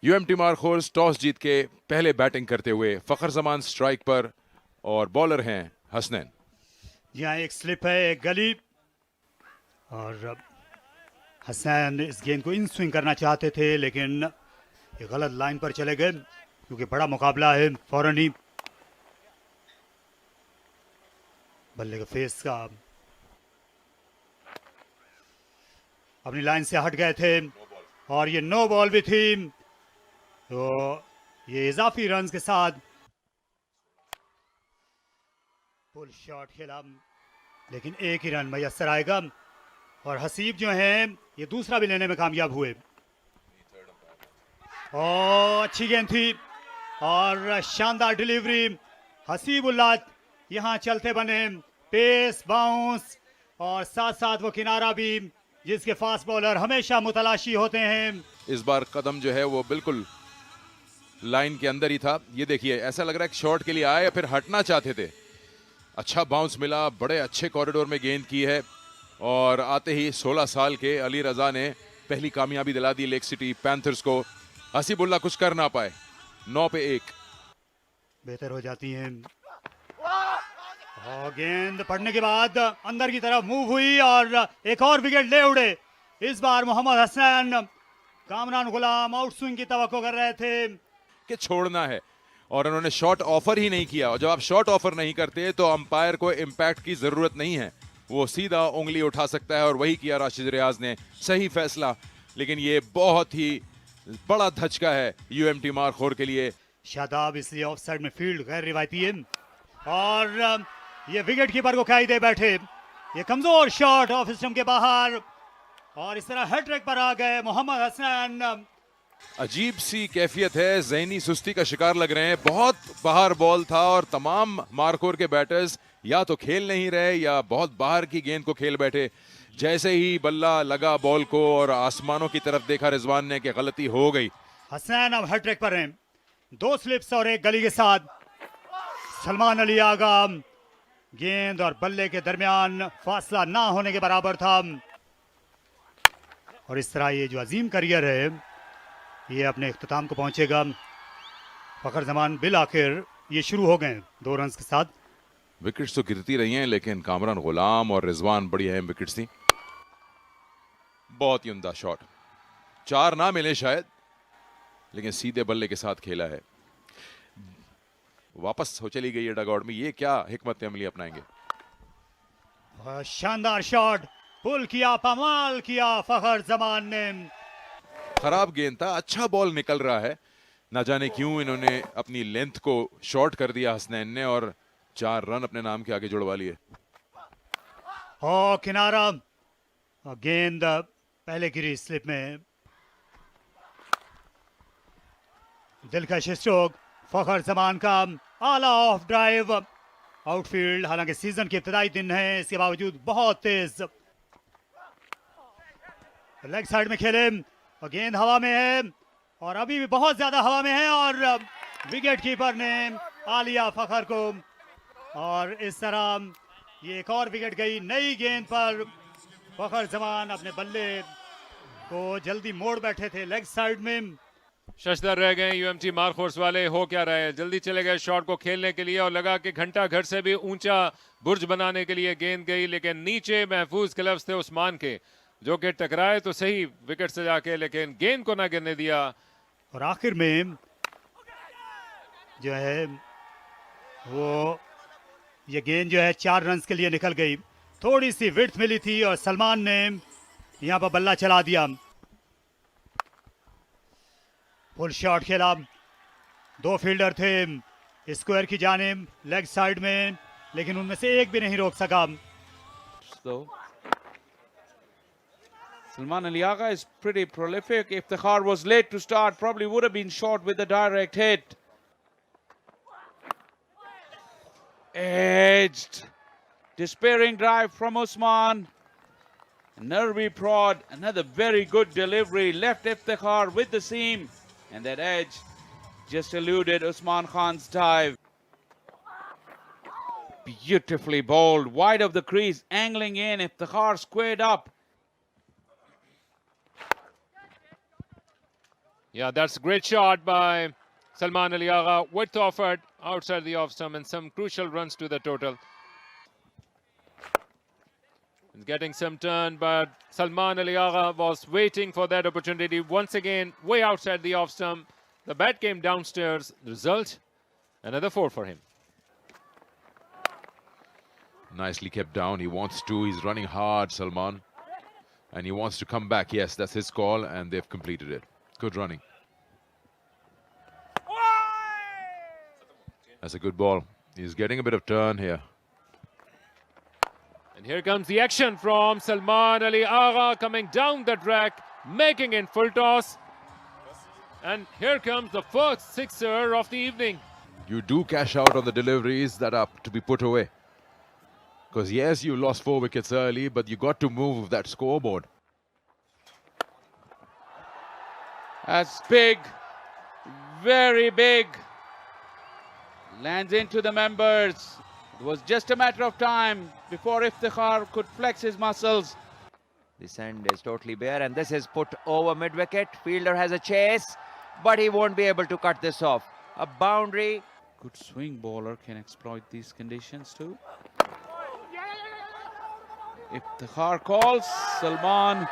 UMT मारखोर्स toss जीत के पहले batting करते हुए फखर जमान स्ट्राइक पर और बॉलर हैं हसनैन। यहाँ एक स्लिप है, एक गली, और हसनैन इस गेंद को इन स्विंग करना चाहते थे लेकिन ये गलत लाइन पर चले गए क्योंकि बड़ा मुकाबला है। फौरन ही बल्ले का फेस का अपनी लाइन से हट गए थे और ये नो बॉल भी थी, तो ये इजाफी रन के साथ पुल शॉट खेला लेकिन एक ही रन मैसर आएगा और हसीब जो हैं ये दूसरा भी लेने में कामयाब हुए। और अच्छी गेंद थी और शानदार डिलीवरी। हसीबुल्लाह यहाँ चलते बने, पेस, बाउंस और साथ साथ वो किनारा भी जिसके फास्ट बॉलर हमेशा मुतलाशी होते हैं। इस बार कदम जो है वो बिल्कुल लाइन के अंदर ही था। ये देखिए, ऐसा लग रहा है कि शॉट के लिए आए या फिर हटना चाहते थे। अच्छा बाउंस मिला, बड़े अच्छे कॉरिडोर में गेंद की है और आते ही 16 साल के अली रजा ने पहली कामयाबी दिला दी लेक सिटी पैंथर्स को। हसीबुल्लाह कुछ कर ना पाए, 9 पे 1 बेहतर हो जाती हैं और गेंद पड़ने के बाद अंदर की तरफ मूव हुई और एक और विकेट ले उड़े। इस बार मोहम्मद हसनैन कामरान गुलाम आउट स्विंग की तवक्को कर रहे थे कि छोड़ना है और उन्होंने शॉट ऑफर ही नहीं किया। और जब आप शॉट ऑफर नहीं करते तो अंपायर को इम्पैक्ट की जरूरत नहीं है, वो सीधा उंगली उठा सकता है और वही किया राशिद रियाज ने। सही फैसला, लेकिन ये बहुत ही बड़ा धचका है यूएमटी मारखोर के लिए। शादाब इसलिए ऑफ साइड में फील्ड गैर रिवायती है और ये विकेट कीपर को खाई दे बैठे। ये कमजोर शॉट ऑफ स्टंप के बाहर और इस तरह हैट्रिक पर आ गए मोहम्मद हसनैन। अजीब सी कैफियत है, जहनी सुस्ती का शिकार लग रहे हैं। बहुत बाहर बॉल था और तमाम मारखोर के बैटर्स या तो खेल नहीं रहे या बहुत बाहर की गेंद को खेल बैठे। जैसे ही बल्ला लगा बॉल को और आसमानों की तरफ देखा रिजवान ने कि गलती हो गई। हसनैन अब हैट्रिक पर हैं, 2 स्लिप्स और एक गली के साथ। सलमान अली आगा, गेंद और बल्ले के दरमियान फासला ना होने के बराबर था और इस तरह ये जो अजीम करियर है ये अपने इख्तिताम को पहुंचेगा। फखर जमान बिल आखिर ये शुरू हो गए 2 रन के साथ। विकेट्स तो गिरती रही हैं लेकिन कामरान गुलाम और रिजवान बड़ी अहम विकेट्स थी। बहुत ही उम्दा शॉट, 4 ना मिले शायद लेकिन सीधे बल्ले के साथ खेला है। वापस हो चली गई है डगआउट में। ये क्या हिकमत अमली अपनाएंगे। शानदार शॉट, पुल किया, कमाल किया फखर जमान ने। खराब गेंद था, अच्छा बॉल निकल रहा है। ना जाने क्यों इन्होंने अपनी लेंथ को शॉर्ट कर दिया हसनैन ने और 4 रन अपने नाम के आगे जुड़वा लिए। किनारा, गेंद पहले गिरी स्लिप में। दिलकश स्ट्रोक फखर जमान का, आला ऑफ ड्राइव आउटफील्ड। हालांकि सीजन के इब्तिदाई दिन है, इसके बावजूद बहुत तेज लेग साइड में खेले और गेंद हवा में है और अभी भी बहुत ज्यादा हवा में है और विकेट कीपर ने आ लिया फखर को और इस तरह ये एक और विकेट गई। नई गेंद पर फखर जमान अपने बल्ले को जल्दी मोड़ बैठे थे लेग साइड में। शशदर रह गए यूएमटी मारखोर्स वाले। हो क्या रहे, जल्दी चले गए शॉट को खेलने के लिए और लगा कि घंटा घर से भी ऊंचा बुर्ज बनाने के लिए गेंद गई, लेकिन नीचे महफूज ग्लव्स थे उस्मान के जो कि टकराए तो सही विकेट से जाके, लेकिन गेंद को ना गिरने दिया। और आखिर में जो है वो ये गेंद जो है 4 रन के लिए निकल गई। थोड़ी सी विड्थ मिली थी और सलमान ने यहाँ पर बल्ला चला दिया। फुल शॉट खेला, 2 फील्डर थे स्क्वायर की जानिब लेग साइड में, लेकिन उनमें से एक भी नहीं रोक सका। Salman Ali Agha is pretty prolific. Iftikhar was late to start, probably would have been short with a direct hit. Edged. Despairing drive from Usman. Nervy prod, another very good delivery. Left Iftikhar with the seam. And that edge just eluded Usman Khan's dive. Beautifully bowled, wide of the crease, angling in. Iftikhar squared up. Yeah, that's a great shot by Salman Ali Agha. Width offered outside the off stump and some crucial runs to the total. He's getting some turn, but Salman Ali Agha was waiting for that opportunity. Once again, way outside the off stump. The bat came downstairs. The result, another 4 for him. Nicely kept down. He wants to. He's running hard, Salman. And he wants to come back. Yes, that's his call, and they've completed it. Good running. That's a good ball. He's getting a bit of turn here. And here comes the action from Salman Ali Agha coming down the track, making in full toss. And here comes the first sixer of the evening. You do cash out on the deliveries that are to be put away. Because yes, you lost 4 wickets early, but you got to move that scoreboard. That's big, very big. Lands into the members. It was just a matter of time before Iftikhar could flex his muscles. This end is totally bare, and this is put over mid-wicket. Fielder has a chase, but he won't be able to cut this off. A boundary. Good swing bowler can exploit these conditions too. Iftikhar calls. Salman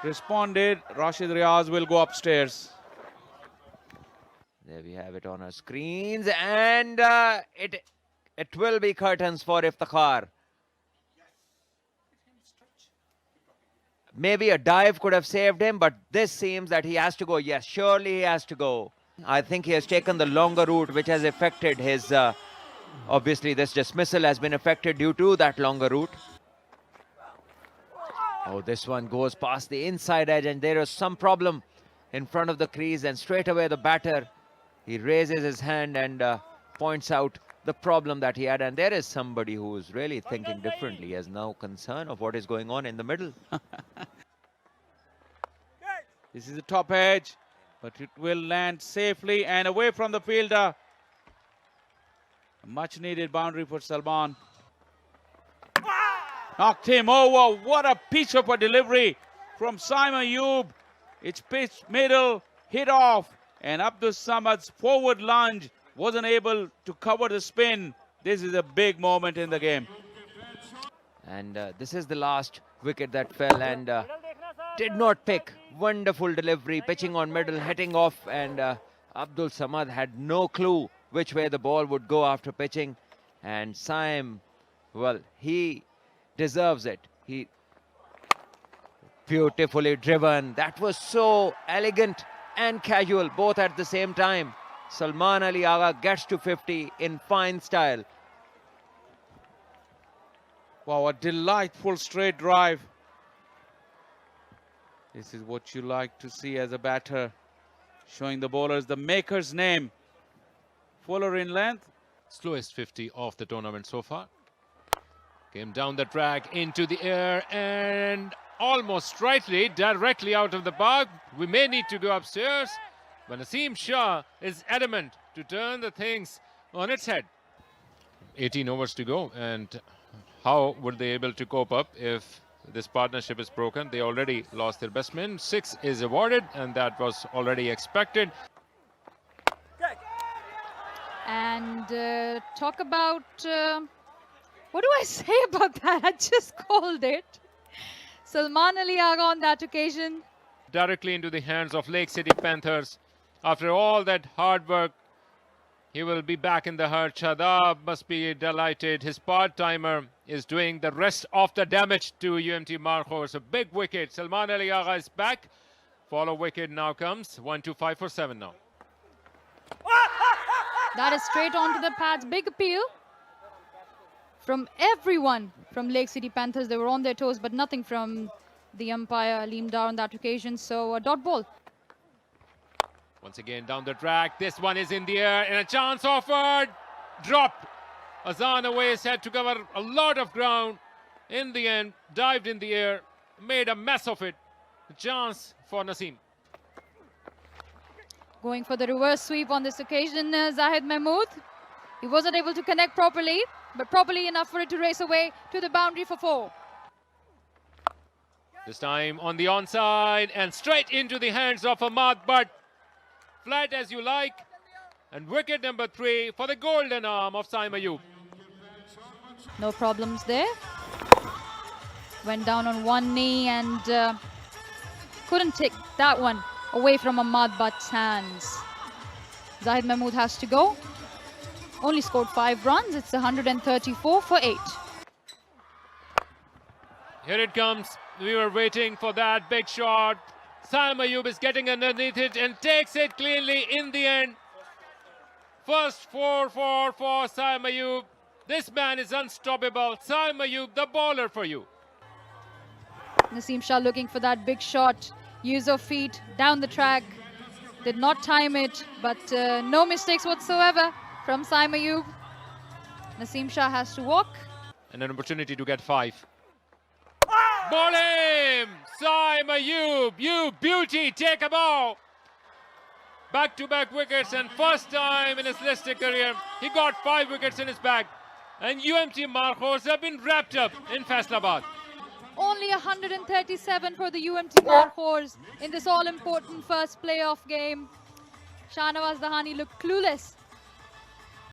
responded. Rashid Riaz will go upstairs. There we have it on our screens, and it will be curtains for Iftikhar. Maybe a dive could have saved him, but this seems that he has to go. Yes, surely he has to go. I think he has taken the longer route, which has affected his... obviously, this dismissal has been affected due to that longer route. Oh, this one goes past the inside edge, and there is some problem in front of the crease, and straight away the batter, he raises his hand and points out the problem that he had. And there is somebody who is really thinking differently. He has now concern of what is going on in the middle. This is the top edge, but it will land safely and away from the fielder. A much needed boundary for Salman. Knocked him over. What a piece of a delivery from Simon Ayub. It's pitched middle, hit off, and Abdul Samad's forward lunge wasn't able to cover the spin. This is a big moment in the game. And this is the last wicket that fell, and did not pick. Wonderful delivery, pitching on middle, hitting off, and Abdul Samad had no clue which way the ball would go after pitching. And Saim, well, he deserves it. He beautifully driven. That was so elegant and casual, both at the same time. Salman Ali Agha gets to 50 in fine style. Wow, a delightful straight drive. This is what you like to see as a batter, showing the bowlers the maker's name. Fuller in length. Slowest 50 of the tournament so far. Came down the track into the air and almost rightly, directly out of the park. We may need to go upstairs, but Naseem Shah is adamant to turn the things on its head. 18 overs to go, and how would they able to cope up if this partnership is broken? They already lost their best man. 6 is awarded, and that was already expected. And talk about... what do I say about that? I just called it. Salman Ali Agha on that occasion. Directly into the hands of Lake City Panthers. After all that hard work, he will be back in the herd. Shadab must be delighted. His part-timer is doing the rest of the damage to UMT Markhors. A big wicket. Salman Ali Agha is back. Follow wicket now comes. 1-2-5 for 7 now. That is straight onto the pads. Big appeal from everyone from Lake City Panthers. They were on their toes, but nothing from the umpire, Aleem Dar, on that occasion. So a dot ball. Once again down the track. This one is in the air and a chance offered. Dropped. Azan Awais had to cover a lot of ground. In the end, dived in the air, made a mess of it. A chance for Naseem. Going for the reverse sweep on this occasion, Zahid Mahmood. He wasn't able to connect properly, but properly enough for it to race away to the boundary for 4. This time on the onside and straight into the hands of Ahmad, but flat as you like. And wicket number 3 for the golden arm of Saim Ayub. No problems there. Went down on one knee and couldn't take that one away from Ahmad Butt's hands. Zahid Mahmood has to go. Only scored 5 runs. It's 134 for 8. Here it comes. We were waiting for that big shot. Saim Ayub is getting underneath it and takes it cleanly in the end. First 4-4 for Saim Ayub. This man is unstoppable. Saim Ayub, the bowler for you. Naseem Shah looking for that big shot. Use of feet down the track. Did not time it, but no mistakes whatsoever from Saim Ayub. Naseem Shah has to walk. And an opportunity to get 5. Ball him! Saim Ayub, you beauty, take a ball. Back-to-back wickets, and first time in his listed career, he got 5 wickets in his bag. And UMT Markhors have been wrapped up in Faisalabad. Only 137 for the UMT Markhors in this all-important first playoff game. Shahnawaz Dahani looked clueless